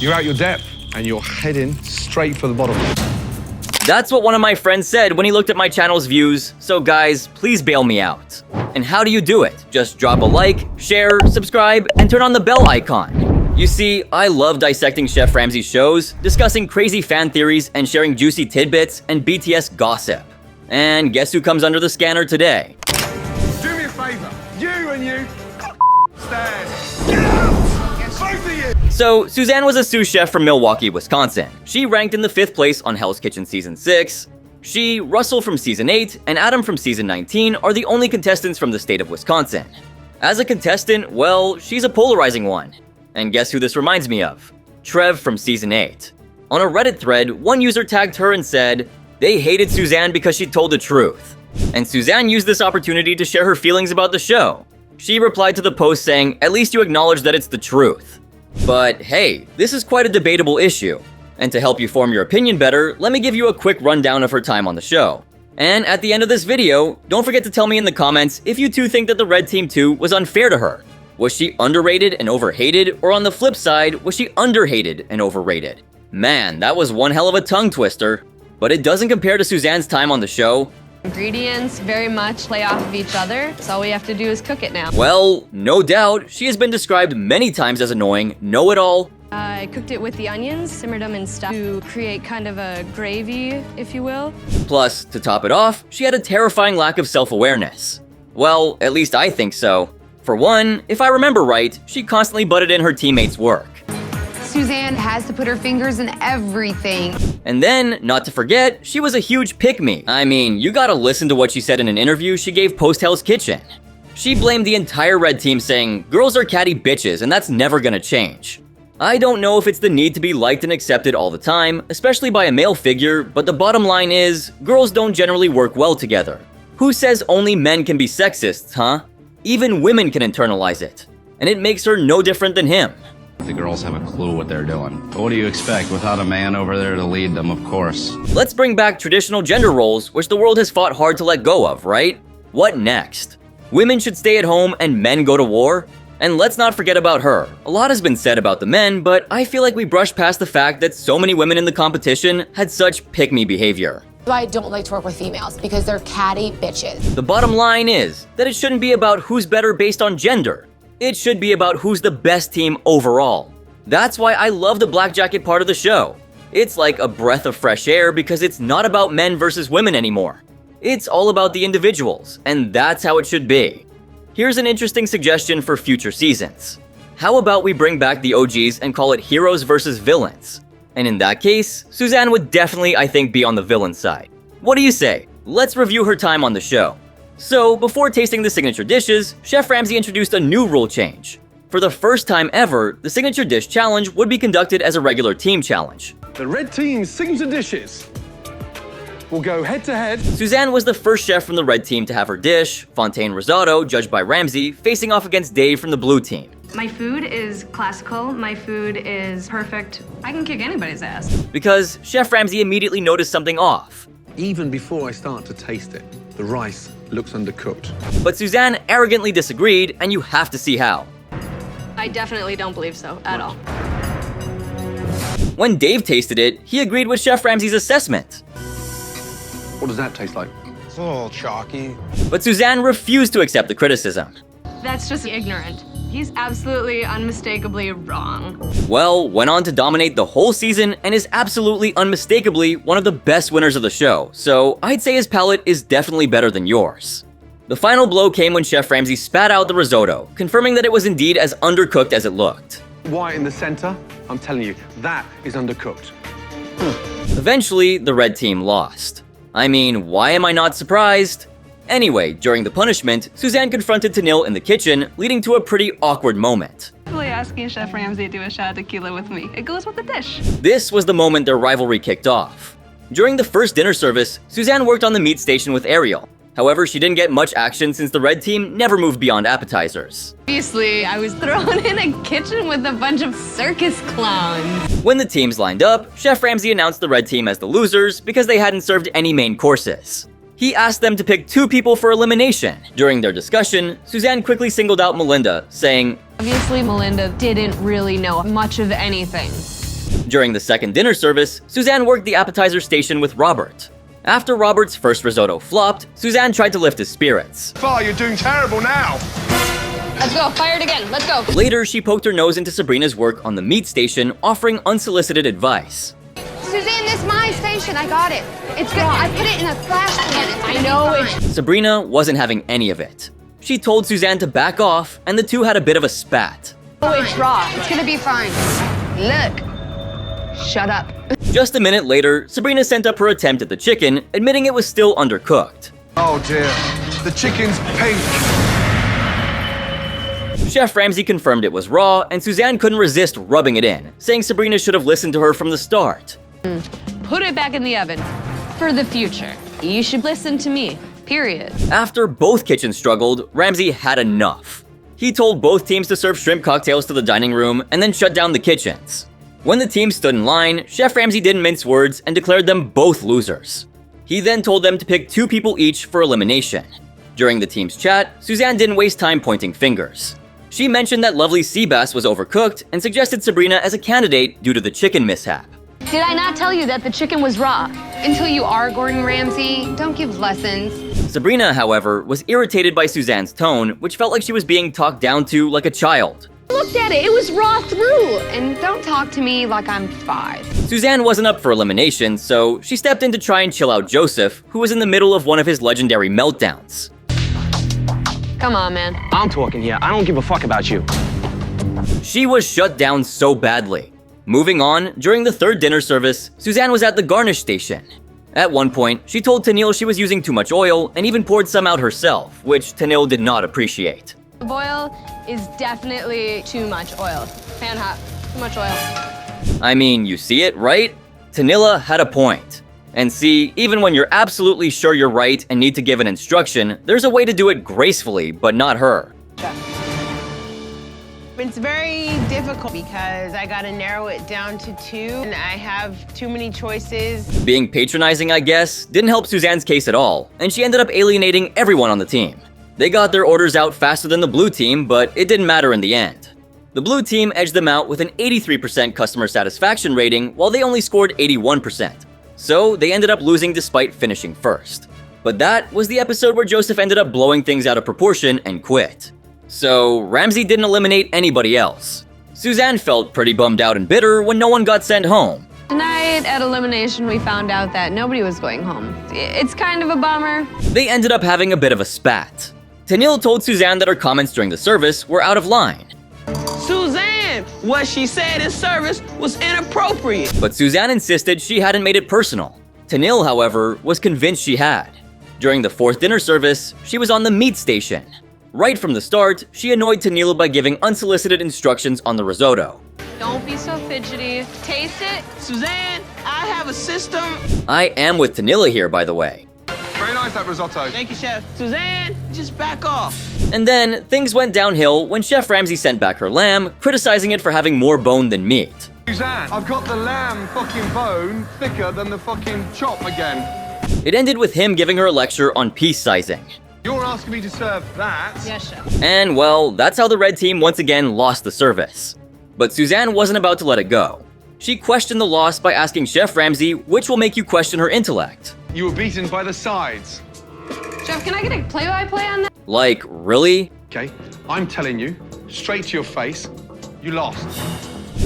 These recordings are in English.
You're out your depth, and you're heading straight for the bottom. That's what one of my friends said when he looked at my channel's views, so guys, please bail me out. And how do you do it? Just drop a like, share, subscribe, and turn on the bell icon. You see, I love dissecting Chef Ramsay's shows, discussing crazy fan theories, and sharing juicy tidbits and BTS gossip. And guess who comes under the scanner today? Do me a favor, you and you, stand. Get out! Both of you! So, Suzanne was a sous chef from Milwaukee, Wisconsin. She ranked in the 5th place on Hell's Kitchen Season 6. She, Russell from Season 8, and Adam from Season 19 are the only contestants from the state of Wisconsin. As a contestant, well, she's a polarizing one. And guess who this reminds me of? Trev from Season 8. On a Reddit thread, one user tagged her and said, they hated Suzanne because she told the truth. And Suzanne used this opportunity to share her feelings about the show. She replied to the post saying, at least you acknowledge that it's the truth. But hey, this is quite a debatable issue. And to help you form your opinion better, let me give you a quick rundown of her time on the show. And at the end of this video, don't forget to tell me in the comments if you two think that the Red Team 2 was unfair to her. Was she underrated and overhated, or on the flip side, was she underhated and overrated? Man, that was one hell of a tongue twister. But it doesn't compare to Suzanne's time on the show. Ingredients very much play off of each other, so all we have to do is cook it now. Well, no doubt, she has been described many times as annoying, know-it-all. I cooked it with the onions, simmered them in stuff to create kind of a gravy, if you will. Plus, to top it off, she had a terrifying lack of self-awareness. Well, at least I think so. For one, if I remember right, she constantly butted in her teammates' work. Suzanne has to put her fingers in everything. And then, not to forget, she was a huge pick-me. I mean, you gotta listen to what she said in an interview she gave post-Hell's Kitchen. She blamed the entire Red Team saying, girls are catty bitches and that's never gonna change. I don't know if it's the need to be liked and accepted all the time, especially by a male figure, but the bottom line is, girls don't generally work well together. Who says only men can be sexists, huh? Even women can internalize it. And it makes her no different than him. The girls have a clue what they're doing. But what do you expect without a man over there to lead them, of course? Let's bring back traditional gender roles, which the world has fought hard to let go of, right? What next? Women should stay at home and men go to war? And let's not forget about her. A lot has been said about the men, but I feel like we brushed past the fact that so many women in the competition had such pick-me behavior. I don't like to work with females because they're catty bitches. The bottom line is that it shouldn't be about who's better based on gender. It should be about who's the best team overall. That's why I love the Black Jacket part of the show. It's like a breath of fresh air because it's not about men versus women anymore. It's all about the individuals, and that's how it should be. Here's an interesting suggestion for future seasons. How about we bring back the OGs and call it heroes versus villains? And in that case, Suzanne would definitely, I think, be on the villain side. What do you say? Let's review her time on the show. So, before tasting the signature dishes, Chef Ramsay introduced a new rule change. For the first time ever, the signature dish challenge would be conducted as a regular team challenge. The Red Team's signature dishes will go head-to-head. Suzanne was the first chef from the Red Team to have her dish, Fontaine Risotto, judged by Ramsay, facing off against Dave from the Blue Team. My food is classical, my food is perfect. I can kick anybody's ass. Because Chef Ramsay immediately noticed something off. Even before I start to taste it, the rice looks undercooked. But Suzanne arrogantly disagreed, and you have to see how. I definitely don't believe so, at all. When Dave tasted it, he agreed with Chef Ramsay's assessment. What does that taste like? It's a little chalky. But Suzanne refused to accept the criticism. That's just ignorant. He's absolutely, unmistakably wrong. Well, went on to dominate the whole season and is absolutely unmistakably one of the best winners of the show, so I'd say his palate is definitely better than yours. The final blow came when Chef Ramsay spat out the risotto, confirming that it was indeed as undercooked as it looked. White in the center, I'm telling you, that is undercooked. Eventually, the Red Team lost. I mean, why am I not surprised? Anyway, during the punishment, Suzanne confronted Tanil in the kitchen, leading to a pretty awkward moment. Really asking Chef Ramsay to do a shot of tequila with me. It goes with the dish. This was the moment their rivalry kicked off. During the first dinner service, Suzanne worked on the meat station with Ariel. However, she didn't get much action since the Red Team never moved beyond appetizers. Obviously, I was thrown in a kitchen with a bunch of circus clowns. When the teams lined up, Chef Ramsay announced the Red Team as the losers because they hadn't served any main courses. He asked them to pick 2 people for elimination. During their discussion, Suzanne quickly singled out Melinda, saying, Obviously, Melinda didn't really know much of anything. During the second dinner service, Suzanne worked the appetizer station with Robert. After Robert's first risotto flopped, Suzanne tried to lift his spirits. Far, you're doing terrible now. Let's go, fire it again, let's go. Later, she poked her nose into Sabrina's work on the meat station, offering unsolicited advice. Suzanne, this is my station. I got it. It's good. I put it in a flash pan. I know it. Sabrina wasn't having any of it. She told Suzanne to back off, and the two had a bit of a spat. Oh, it's raw. It's gonna be fine. Look. Shut up. Just a minute later, Sabrina sent up her attempt at the chicken, admitting it was still undercooked. Oh dear, the chicken's pink. Chef Ramsay confirmed it was raw, and Suzanne couldn't resist rubbing it in, saying Sabrina should have listened to her from the start. Put it back in the oven. For the future. You should listen to me. Period. After both kitchens struggled, Ramsay had enough. He told both teams to serve shrimp cocktails to the dining room and then shut down the kitchens. When the team stood in line, Chef Ramsay didn't mince words and declared them both losers. He then told them to pick 2 people each for elimination. During the team's chat, Suzanne didn't waste time pointing fingers. She mentioned that lovely sea bass was overcooked and suggested Sabrina as a candidate due to the chicken mishap. Did I not tell you that the chicken was raw? Until you are Gordon Ramsay, don't give lessons. Sabrina, however, was irritated by Suzanne's tone, which felt like she was being talked down to like a child. Looked at it, it was raw through. And don't talk to me like I'm 5. Suzanne wasn't up for elimination, so she stepped in to try and chill out Joseph, who was in the middle of one of his legendary meltdowns. Come on, man. I'm talking here. I don't give a fuck about you. She was shut down so badly. Moving on, during the third dinner service, Suzanne was at the garnish station. At one point, she told Tanil she was using too much oil and even poured some out herself, which Tanil did not appreciate. The boil is definitely too much oil. Pan hot. Too much oil. I mean, you see it, right? Tanila had a point. And see, even when you're absolutely sure you're right and need to give an instruction, there's a way to do it gracefully, but not her. It's very difficult because I gotta narrow it down to 2 and I have too many choices. Being patronizing, I guess, didn't help Suzanne's case at all, and she ended up alienating everyone on the team. They got their orders out faster than the blue team, but it didn't matter in the end. The blue team edged them out with an 83% customer satisfaction rating, while they only scored 81%. So they ended up losing despite finishing first. But that was the episode where Joseph ended up blowing things out of proportion and quit. So Ramsay didn't eliminate anybody else. Suzanne felt pretty bummed out and bitter when no one got sent home. Tonight at elimination, we found out that nobody was going home. It's kind of a bummer. They ended up having a bit of a spat. Tanil told Suzanne that her comments during the service were out of line. Suzanne, what she said in service was inappropriate. But Suzanne insisted she hadn't made it personal. Tanil, however, was convinced she had. During the fourth dinner service, she was on the meat station. Right from the start, she annoyed Tanil by giving unsolicited instructions on the risotto. Don't be so fidgety. Taste it. Suzanne, I have a system. I am with Tanila here, by the way. Very nice, that risotto. Thank you, Chef. Suzanne, just back off. And then, things went downhill when Chef Ramsay sent back her lamb, criticizing it for having more bone than meat. Suzanne, I've got the lamb fucking bone thicker than the fucking chop again. It ended with him giving her a lecture on piece sizing. You're asking me to serve that? Yes, Chef. And well, that's how the red team once again lost the service. But Suzanne wasn't about to let it go. She questioned the loss by asking Chef Ramsay which will make you question her intellect. You were beaten by the sides. Chef, can I get a play-by-play on that? Like, really? Okay, I'm telling you, straight to your face, you lost.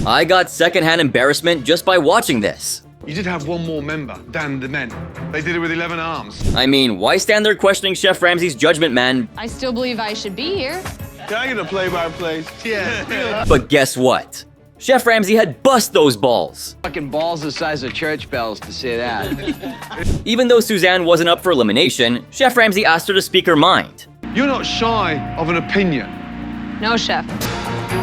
I got secondhand embarrassment just by watching this. You did have one more member than the men. They did it with 11 arms. I mean, why stand there questioning Chef Ramsay's judgment, man? I still believe I should be here. Can I get a play-by-play? Yeah. But guess what? Chef Ramsay had bust those balls. Fucking balls the size of church bells to say that. Even though Suzanne wasn't up for elimination, Chef Ramsay asked her to speak her mind. You're not shy of an opinion. No, Chef.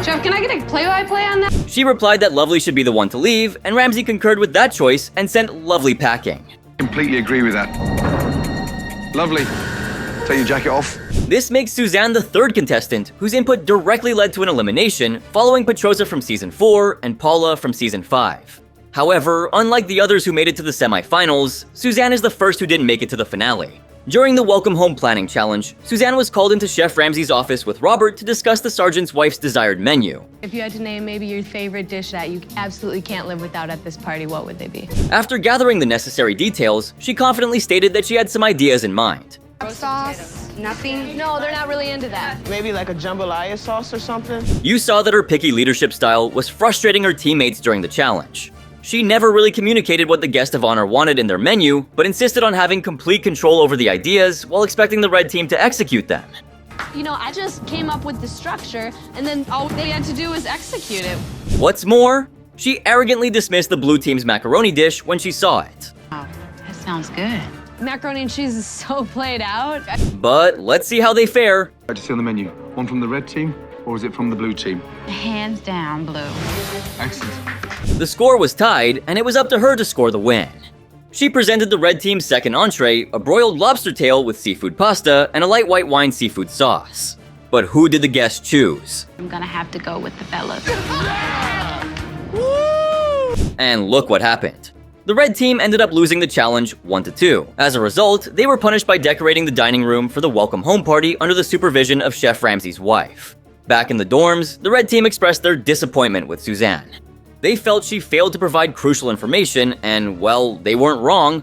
Chef, can I get a play-by-play on that? She replied that Lovely should be the one to leave, and Ramsay concurred with that choice and sent Lovely packing. Completely agree with that. Lovely. Take your jacket off. This makes Suzanne the third contestant whose input directly led to an elimination, following Petrosa from Season 4 and Paula from Season 5. However, unlike the others who made it to the semifinals, Suzanne is the first who didn't make it to the finale. During the Welcome Home Planning Challenge, Suzanne was called into Chef Ramsay's office with Robert to discuss the sergeant's wife's desired menu. If you had to name maybe your favorite dish that you absolutely can't live without at this party, what would they be? After gathering the necessary details, she confidently stated that she had some ideas in mind. Sauce? Nothing? No, they're not really into that. Maybe like a jambalaya sauce or something. You saw that her picky leadership style was frustrating her teammates during the challenge. She never really communicated what the guest of honor wanted in their menu, but insisted on having complete control over the ideas while expecting the red team to execute them. You know, I just came up with the structure, and then all they had to do was execute it. What's more, she arrogantly dismissed the blue team's macaroni dish when she saw it. Oh, that sounds good. Macaroni and cheese is so played out. But let's see how they fare. To see on the menu, one from the red team, or is it from the blue team? Hands down, blue. Excellent. The score was tied, and it was up to her to score the win. She presented the red team's second entree, a broiled lobster tail with seafood pasta and a light white wine seafood sauce. But who did the guests choose? I'm gonna have to go with the fellas. And look what happened. The red team ended up losing the challenge 1-2. As a result, they were punished by decorating the dining room for the welcome home party under the supervision of Chef Ramsay's wife. Back in the dorms, the red team expressed their disappointment with Suzanne. They felt she failed to provide crucial information, and, well, they weren't wrong.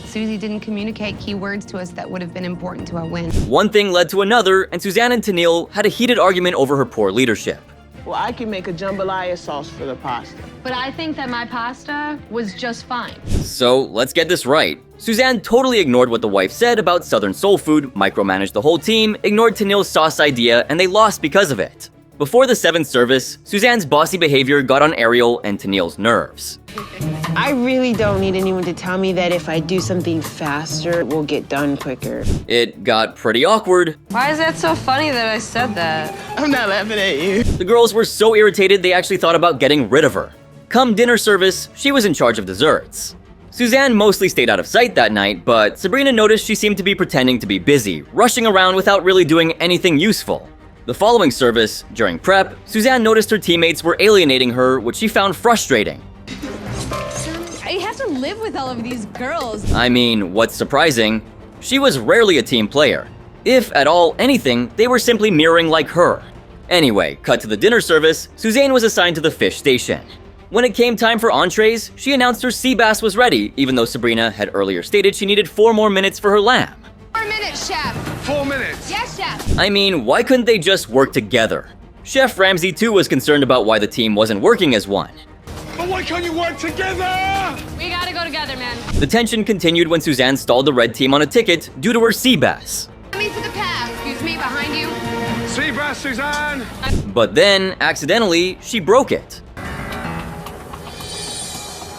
Susie didn't communicate key words to us that would have been important to our win. One thing led to another, and Suzanne and Tennille had a heated argument over her poor leadership. Well, I can make a jambalaya sauce for the pasta. But I think that my pasta was just fine. So, let's get this right. Suzanne totally ignored what the wife said about Southern soul food, micromanaged the whole team, ignored Tennille's sauce idea, and they lost because of it. Before the 7th service, Suzanne's bossy behavior got on Ariel and Tennille's nerves. I really don't need anyone to tell me that if I do something faster, it will get done quicker. It got pretty awkward. Why is that so funny that I said that? I'm not laughing at you. The girls were so irritated they actually thought about getting rid of her. Come dinner service, she was in charge of desserts. Suzanne mostly stayed out of sight that night, but Sabrina noticed she seemed to be pretending to be busy, rushing around without really doing anything useful. The following service, during prep, Suzanne noticed her teammates were alienating her, which she found frustrating. I have to live with all of these girls. I mean, what's surprising? She was rarely a team player. If, at all, anything, they were simply mirroring like her. Anyway, cut to the dinner service, Suzanne was assigned to the fish station. When it came time for entrees, she announced her sea bass was ready, even though Sabrina had earlier stated she needed 4 more minutes for her lamb. 4 minutes, Chef. 4 minutes. Yes, Chef. I mean, why couldn't they just work together? Chef Ramsay too was concerned about why the team wasn't working as one. But why can't you work together? We gotta go together, man. The tension continued when Suzanne stalled the red team on a ticket due to her sea bass. Coming to the path. Excuse me, behind you. Sea bass, Suzanne. But then, accidentally, she broke it.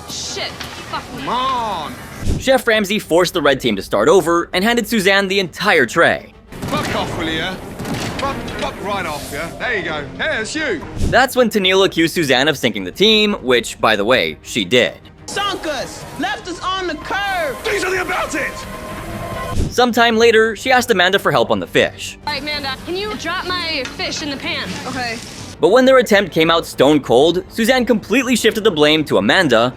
Shit. Fuck me. Come on. Chef Ramsay forced the red team to start over and handed Suzanne the entire tray. Fuck off, will you? Fuck right off, yeah? There you go. Hey, it's you. That's when Tennille accused Suzanne of sinking the team, which, by the way, she did. Sunk us, left us on the curb. Do something about it. Sometime later, she asked Amanda for help on the fish. All right, Amanda, can you drop my fish in the pan? Okay. But when their attempt came out stone cold, Suzanne completely shifted the blame to Amanda.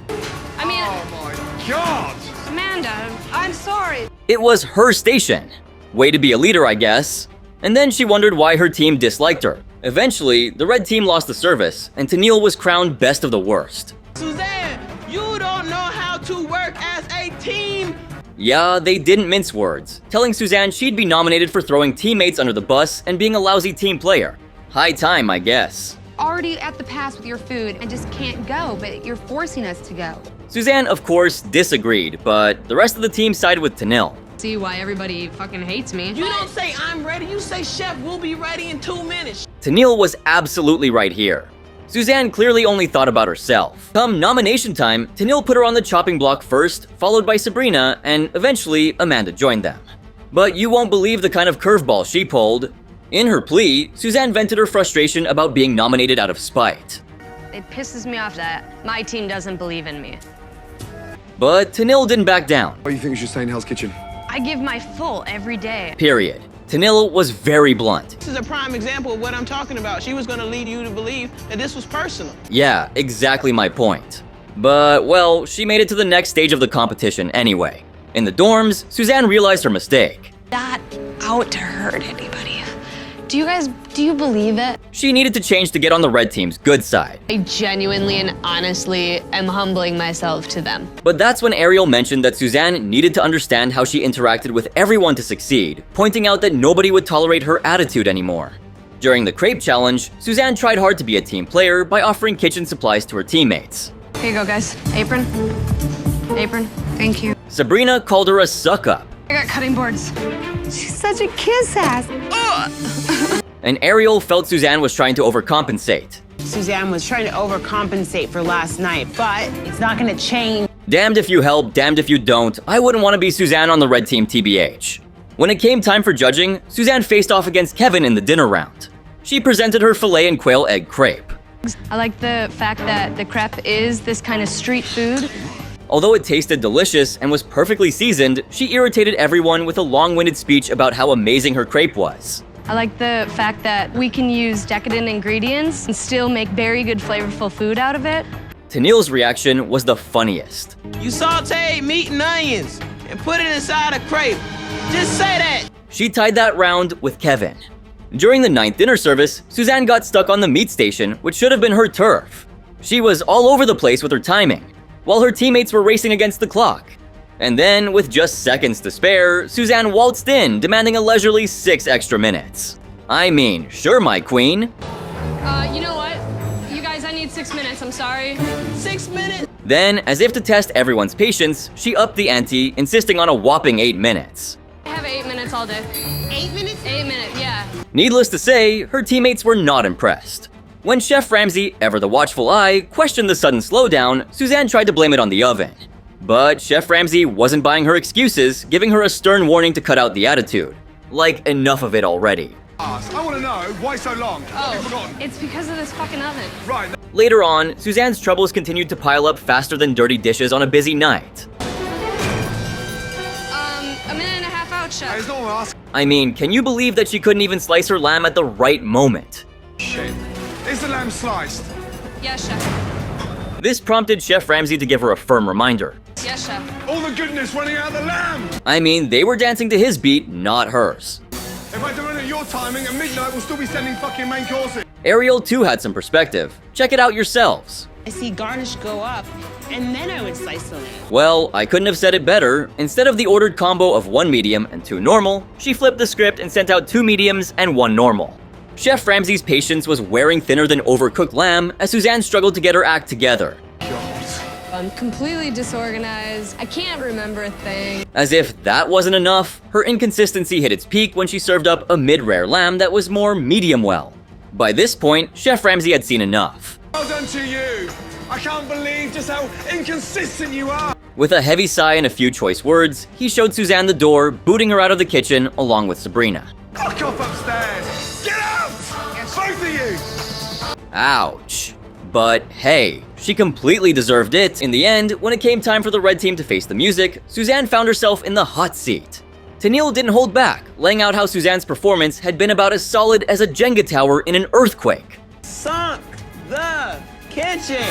I mean, Oh my God. Amanda, I'm sorry. It was her station. Way to be a leader, I guess. And then she wondered why her team disliked her. Eventually, the red team lost the service, and Tennille was crowned best of the worst. Suzanne, you don't know how to work as a team. Yeah, they didn't mince words, telling Suzanne she'd be nominated for throwing teammates under the bus and being a lousy team player. High time, I guess. Already at the pass with your food. I just can't go, but you're forcing us to go. Suzanne, of course, disagreed, but the rest of the team sided with Tennille. See why everybody fucking hates me. You don't say I'm ready, you say Chef, we'll be ready in 2 minutes. Tennille was absolutely right here. Suzanne clearly only thought about herself. Come nomination time, Tennille put her on the chopping block first, followed by Sabrina, and eventually Amanda joined them. But you won't believe the kind of curveball she pulled. In her plea, Suzanne vented her frustration about being nominated out of spite. It pisses me off that my team doesn't believe in me. But Tennille didn't back down. What do you think you should stay in Hell's Kitchen? I give my full every day. Period. Tennille was very blunt. This is a prime example of what I'm talking about. She was gonna lead you to believe that this was personal. Yeah, exactly my point. But, well, she made it to the next stage of the competition anyway. In the dorms, Suzanne realized her mistake. Not out to hurt anybody. Do you believe it? She needed to change to get on the red team's good side. I genuinely and honestly am humbling myself to them. But that's when Ariel mentioned that Suzanne needed to understand how she interacted with everyone to succeed, pointing out that nobody would tolerate her attitude anymore. During the crepe challenge, Suzanne tried hard to be a team player by offering kitchen supplies to her teammates. Here you go, guys. Apron. Apron. Thank you. Sabrina called her a suck-up, I got cutting boards. She's such a kiss ass. and Ariel felt Suzanne was trying to overcompensate. Suzanne was trying to overcompensate for last night, but it's not gonna change. Damned if you help, damned if you don't. I wouldn't want to be Suzanne on the red team TBH. When it came time for judging, Suzanne faced off against Kevin in the dinner round. She presented her filet and quail egg crepe. I like the fact that the crepe is this kind of street food. Although it tasted delicious and was perfectly seasoned, she irritated everyone with a long-winded speech about how amazing her crepe was. I like the fact that we can use decadent ingredients and still make very good flavorful food out of it. Tennille's reaction was the funniest. You sauteed meat and onions and put it inside a crepe. Just say that. She tied that round with Kevin. During the 9th dinner service, Suzanne got stuck on the meat station, which should have been her turf. She was all over the place with her timing, while her teammates were racing against the clock. And then, with just seconds to spare, Suzanne waltzed in, demanding a leisurely 6 extra minutes. I mean, sure, my queen. You know what? You guys, I need 6 minutes, I'm sorry. 6 minutes. Then, as if to test everyone's patience, she upped the ante, insisting on a whopping 8 minutes. I have 8 minutes all day. 8 minutes? 8 minutes, yeah. Needless to say, her teammates were not impressed. When Chef Ramsay, ever the watchful eye, questioned the sudden slowdown, Suzanne tried to blame it on the oven. But Chef Ramsay wasn't buying her excuses, giving her a stern warning to cut out the attitude. Like, enough of it already. I want to know, why so long? Have you forgotten? It's because of this fucking oven. Right. Later on, Suzanne's troubles continued to pile up faster than dirty dishes on a busy night. A minute and a half out, Chef. There's no one asking. I mean, can you believe that she couldn't even slice her lamb at the right moment? Shit. Is the lamb sliced? Yes, Chef. This prompted Chef Ramsay to give her a firm reminder. Yes, Chef. All the goodness running out of the lamb! I mean, they were dancing to his beat, not hers. If I do it at your timing, at midnight we'll still be sending fucking main courses. Ariel too had some perspective. Check it out yourselves. I see garnish go up, and then I would slice the lamb. Well, I couldn't have said it better. Instead of the ordered combo of 1 medium and 2 normal, she flipped the script and sent out 2 mediums and 1 normal. Chef Ramsay's patience was wearing thinner than overcooked lamb as Suzanne struggled to get her act together. I'm completely disorganized. I can't remember a thing. As if that wasn't enough, her inconsistency hit its peak when she served up a mid-rare lamb that was more medium well. By this point, Chef Ramsay had seen enough. Well done to you. I can't believe just how inconsistent you are. With a heavy sigh and a few choice words, he showed Suzanne the door, booting her out of the kitchen along with Sabrina. Fuck off upstairs. Get out! Both of you! Ouch. But hey, she completely deserved it. In the end, when it came time for the red team to face the music, Suzanne found herself in the hot seat. Tennille didn't hold back, laying out how Suzanne's performance had been about as solid as a Jenga tower in an earthquake. Sunk the kitchen.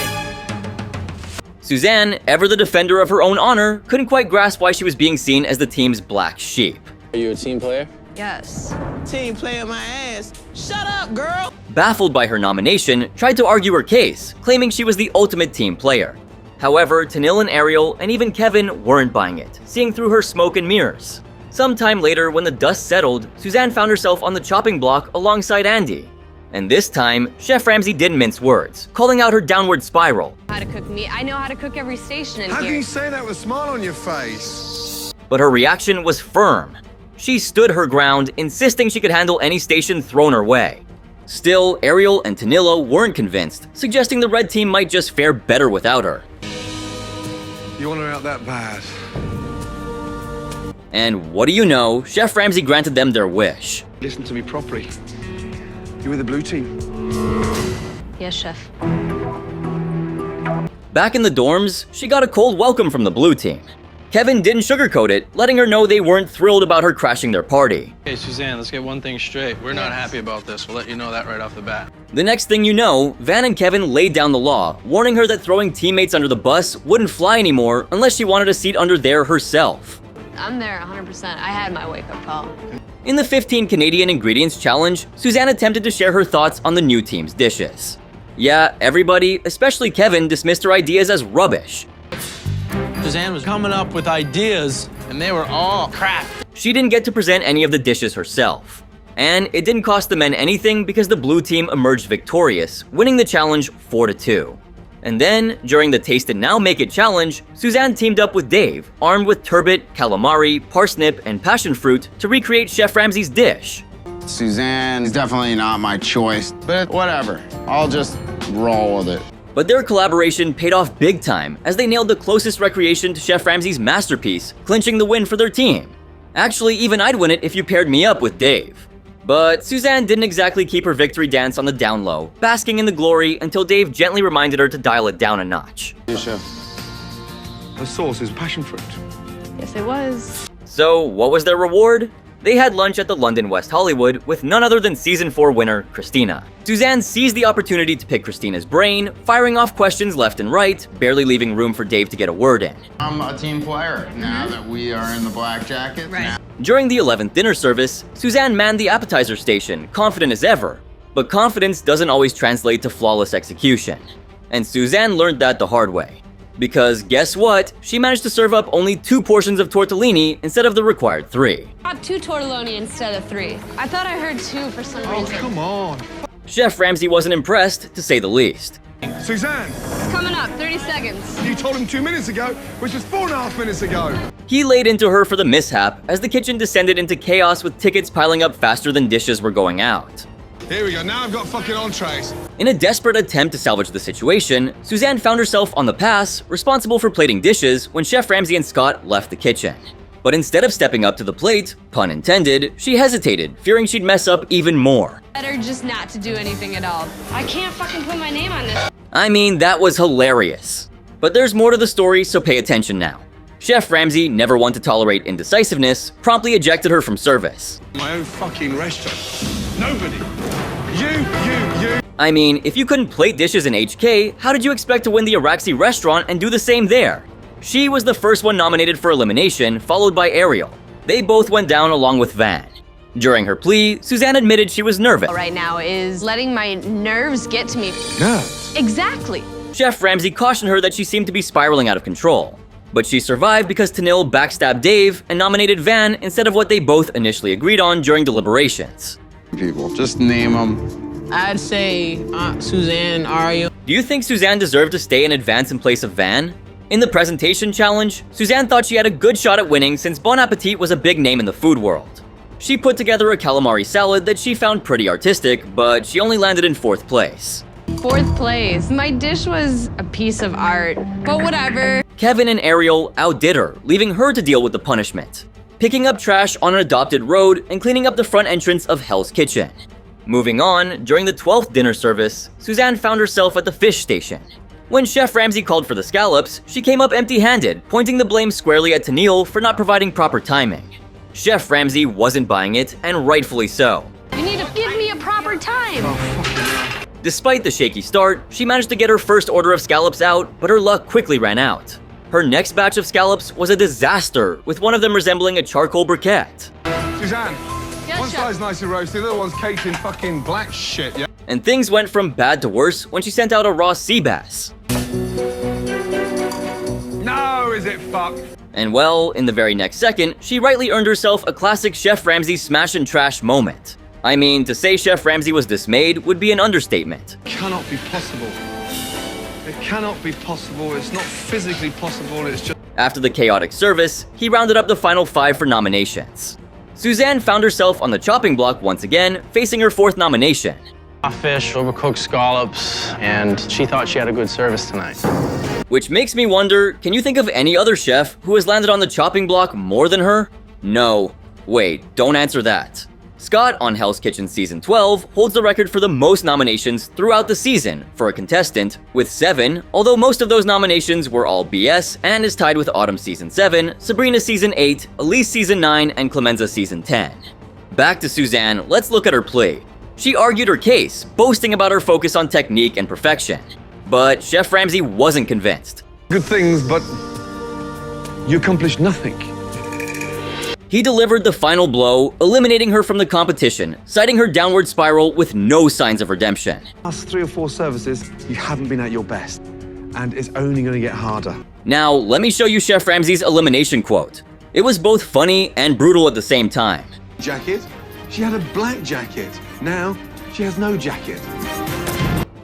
Suzanne, ever the defender of her own honor, couldn't quite grasp why she was being seen as the team's black sheep. Are you a team player? Yes. Team playing my ass. Shut up, girl. Baffled by her nomination, tried to argue her case, claiming she was the ultimate team player. However, Tennille and Ariel, and even Kevin, weren't buying it, seeing through her smoke and mirrors. Sometime later, when the dust settled, Suzanne found herself on the chopping block alongside Andy. And this time, Chef Ramsay didn't mince words, calling out her downward spiral. How to cook meat. I know how to cook every station in How here. can you say that with a smile on your face? But her reaction was firm. She stood her ground, insisting she could handle any station thrown her way. Still, Ariel and Tennille weren't convinced, suggesting the red team might just fare better without her. You want her out that bad? And what do you know, Chef Ramsay granted them their wish. Listen to me properly. You were the blue team. Yes, Chef. Back in the dorms, she got a cold welcome from the blue team. Kevin didn't sugarcoat it, letting her know they weren't thrilled about her crashing their party. Hey, Suzanne, let's get one thing straight. We're not happy about this. We'll let you know that right off the bat. The next thing you know, Van and Kevin laid down the law, warning her that throwing teammates under the bus wouldn't fly anymore unless she wanted a seat under there herself. I'm there 100%. I had my wake-up call. In the 15 Canadian Ingredients Challenge, Suzanne attempted to share her thoughts on the new team's dishes. Yeah, everybody, especially Kevin, dismissed her ideas as rubbish. Suzanne was coming up with ideas, and they were all crap. She didn't get to present any of the dishes herself. And it didn't cost the men anything because the blue team emerged victorious, winning the challenge 4-2. And then, during the Taste It Now Make It challenge, Suzanne teamed up with Dave, armed with turbot, calamari, parsnip, and passion fruit to recreate Chef Ramsay's dish. Suzanne is definitely not my choice, but whatever. I'll just roll with it. But their collaboration paid off big time as they nailed the closest recreation to Chef Ramsay's masterpiece, clinching the win for their team. Actually, even I'd win it if you paired me up with Dave. But Suzanne didn't exactly keep her victory dance on the down low, basking in the glory until Dave gently reminded her to dial it down a notch. Yes, chef. The sauce is passion fruit. Yes, it was. So, what was their reward? They had lunch at the London West Hollywood with none other than Season 4 winner, Christina. Suzanne seized the opportunity to pick Christina's brain, firing off questions left and right, barely leaving room for Dave to get a word in. I'm a team player now that we are in the black jackets. Right. During the 11th dinner service, Suzanne manned the appetizer station, confident as ever. But confidence doesn't always translate to flawless execution. And Suzanne learned that the hard way. Because guess what? She managed to serve up only 2 portions of tortellini instead of the required 3. Got 2 tortelloni instead of 3. I thought I heard 2 for some Oh, reason. come on. Chef Ramsay wasn't impressed, to say the least. Suzanne, It's coming up, 30 seconds. you told him 2 minutes ago, which was 4.5 minutes ago. He laid into her for the mishap as the kitchen descended into chaos with tickets piling up faster than dishes were going out. Here we go, now I've got fucking entrees. In a desperate attempt to salvage the situation, Suzanne found herself on the pass, responsible for plating dishes when Chef Ramsay and Scott left the kitchen. But instead of stepping up to the plate, pun intended, she hesitated, fearing she'd mess up even more. Better just not to do anything at all. I can't fucking put my name on this. I mean, that was hilarious. But there's more to the story, so pay attention now. Chef Ramsay, never one to tolerate indecisiveness, promptly ejected her from service. My own fucking restaurant. Nobody. You. I mean, if you couldn't plate dishes in HK, how did you expect to win the Araxi restaurant and do the same there? She was the first one nominated for elimination, followed by Ariel. They both went down along with Van. During her plea, Suzanne admitted she was nervous. Right now is letting my nerves get to me. Nerves? Exactly. Chef Ramsay cautioned her that she seemed to be spiraling out of control. But she survived because Tanil backstabbed Dave and nominated Van instead of what they both initially agreed on during deliberations. People, just name them. I'd say Suzanne and Ariel. Do you think Suzanne deserved to stay and advance in place of Van? In the presentation challenge, Suzanne thought she had a good shot at winning since Bon Appetit was a big name in the food world. She put together a calamari salad that she found pretty artistic, but she only landed in 4th place. 4th place. My dish was a piece of art, but whatever. Kevin and Ariel outdid her, leaving her to deal with the punishment. Picking up trash on an adopted road and cleaning up the front entrance of Hell's Kitchen. Moving on, during the 12th dinner service, Suzanne found herself at the fish station. When Chef Ramsay called for the scallops, she came up empty-handed, pointing the blame squarely at Tanil for not providing proper timing. Chef Ramsay wasn't buying it, and rightfully so. You need to give me a proper time. Despite the shaky start, she managed to get her first order of scallops out, but her luck quickly ran out. Her next batch of scallops was a disaster, with one of them resembling a charcoal briquette. Suzanne, Yes, one chef. side's nicely roasted, the other one's caked in fucking black shit, yeah? And things went from bad to worse when she sent out a raw sea bass. No, is it fuck? And well, in the very next second, she rightly earned herself a classic Chef Ramsay smash and trash moment. I mean, to say Chef Ramsay was dismayed would be an understatement. Cannot be possible. It cannot be possible, it's not physically possible, it's just... After the chaotic service, he rounded up the final 5 for nominations. Suzanne found herself on the chopping block once again, facing her 4th nomination. Fish, overcooked scallops, and she thought she had a good service tonight. Which makes me wonder, can you think of any other chef who has landed on the chopping block more than her? No. Wait, don't answer that. Scott on Hell's Kitchen Season 12 holds the record for the most nominations throughout the season for a contestant, with 7, although most of those nominations were all BS, and is tied with Autumn Season 7, Sabrina Season 8, Elise Season 9, and Clemenza Season 10. Back to Suzanne, let's look at her plea. She argued her case, boasting about her focus on technique and perfection. But Chef Ramsay wasn't convinced. Good things, but you accomplished nothing. He delivered the final blow, eliminating her from the competition, citing her downward spiral with no signs of redemption. Last 3 or 4 services, you haven't been at your best, and it's only going to get harder. Now, let me show you Chef Ramsay's elimination quote. It was both funny and brutal at the same time. Jacket? She had a black jacket. Now, she has no jacket.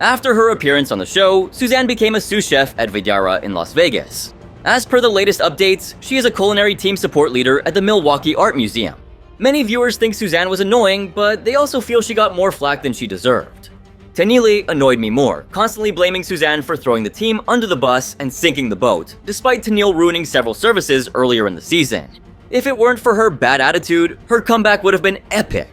After her appearance on the show, Suzanne became a sous chef at Vidara in Las Vegas. As per the latest updates, she is a culinary team support leader at the Milwaukee Art Museum. Many viewers think Suzanne was annoying, but they also feel she got more flack than she deserved. Tenili annoyed me more, constantly blaming Suzanne for throwing the team under the bus and sinking the boat, despite Tenille ruining several services earlier in the season. If it weren't for her bad attitude, her comeback would have been epic.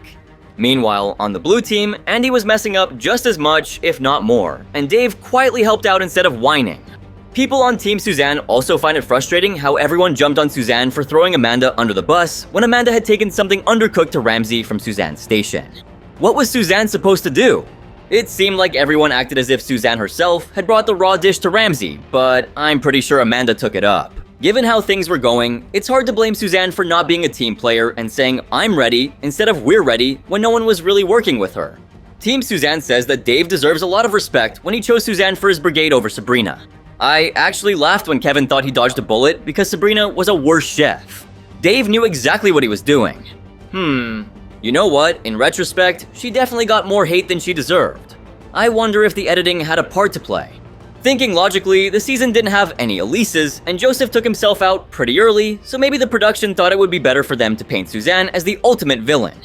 Meanwhile, on the blue team, Andy was messing up just as much, if not more, and Dave quietly helped out instead of whining. People on Team Suzanne also find it frustrating how everyone jumped on Suzanne for throwing Amanda under the bus when Amanda had taken something undercooked to Ramsay from Suzanne's station. What was Suzanne supposed to do? It seemed like everyone acted as if Suzanne herself had brought the raw dish to Ramsay, but I'm pretty sure Amanda took it up. Given how things were going, it's hard to blame Suzanne for not being a team player and saying "I'm ready" instead of "we're ready" when no one was really working with her. Team Suzanne says that Dave deserves a lot of respect when he chose Suzanne for his brigade over Sabrina. I actually laughed when Kevin thought he dodged a bullet because Sabrina was a worse chef. Dave knew exactly what he was doing. You know what? In retrospect, she definitely got more hate than she deserved. I wonder if the editing had a part to play. Thinking logically, the season didn't have any Elises, and Joseph took himself out pretty early, so maybe the production thought it would be better for them to paint Suzanne as the ultimate villain.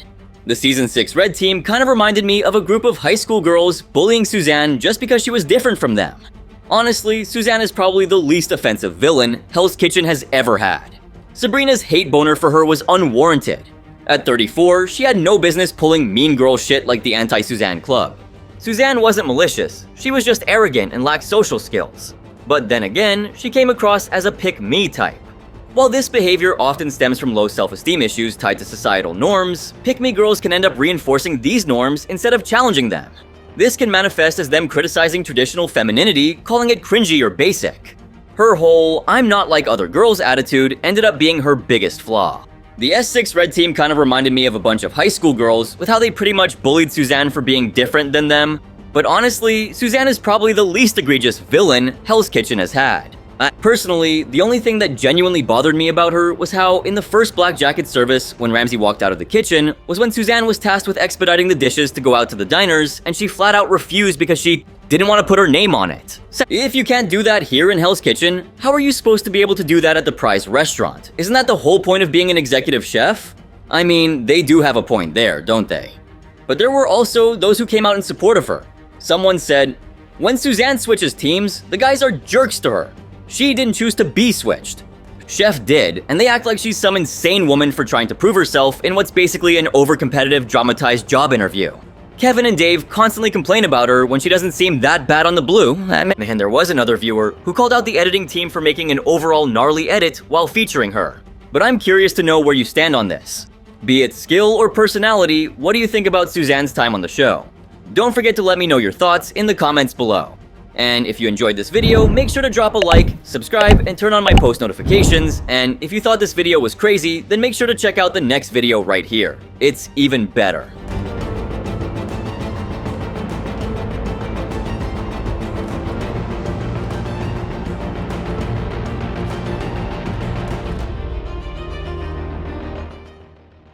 The Season 6 Red Team kind of reminded me of a group of high school girls bullying Suzanne just because she was different from them. Honestly, Suzanne is probably the least offensive villain Hell's Kitchen has ever had. Sabrina's hate boner for her was unwarranted. At 34, she had no business pulling mean girl shit like the anti-Suzanne club. Suzanne wasn't malicious, she was just arrogant and lacked social skills. But then again, she came across as a pick-me type. While this behavior often stems from low self-esteem issues tied to societal norms, pick-me girls can end up reinforcing these norms instead of challenging them. This can manifest as them criticizing traditional femininity, calling it cringy or basic. Her whole "I'm not like other girls" attitude ended up being her biggest flaw. The S6 Red Team kind of reminded me of a bunch of high school girls with how they pretty much bullied Suzanne for being different than them, but honestly, Suzanne is probably the least egregious villain Hell's Kitchen has had. Personally, the only thing that genuinely bothered me about her was how, in the first Black Jacket service, when Ramsay walked out of the kitchen, was when Suzanne was tasked with expediting the dishes to go out to the diners, and she flat out refused because she didn't want to put her name on it. If you can't do that here in Hell's Kitchen, how are you supposed to be able to do that at the Prize restaurant? Isn't that the whole point of being an executive chef? I mean, they do have a point there, don't they? But there were also those who came out in support of her. Someone said, "When Suzanne switches teams, the guys are jerks to her. She didn't choose to be switched. Chef did, and they act like she's some insane woman for trying to prove herself in what's basically an over-competitive, dramatized job interview." Kevin and Dave constantly complain about her when she doesn't seem that bad on the blue, and there was another viewer who called out the editing team for making an overall gnarly edit while featuring her. But I'm curious to know where you stand on this. Be it skill or personality, what do you think about Suzanne's time on the show? Don't forget to let me know your thoughts in the comments below. And if you enjoyed this video, make sure to drop a like, subscribe, and turn on my post notifications. And if you thought this video was crazy, then make sure to check out the next video right here. It's even better.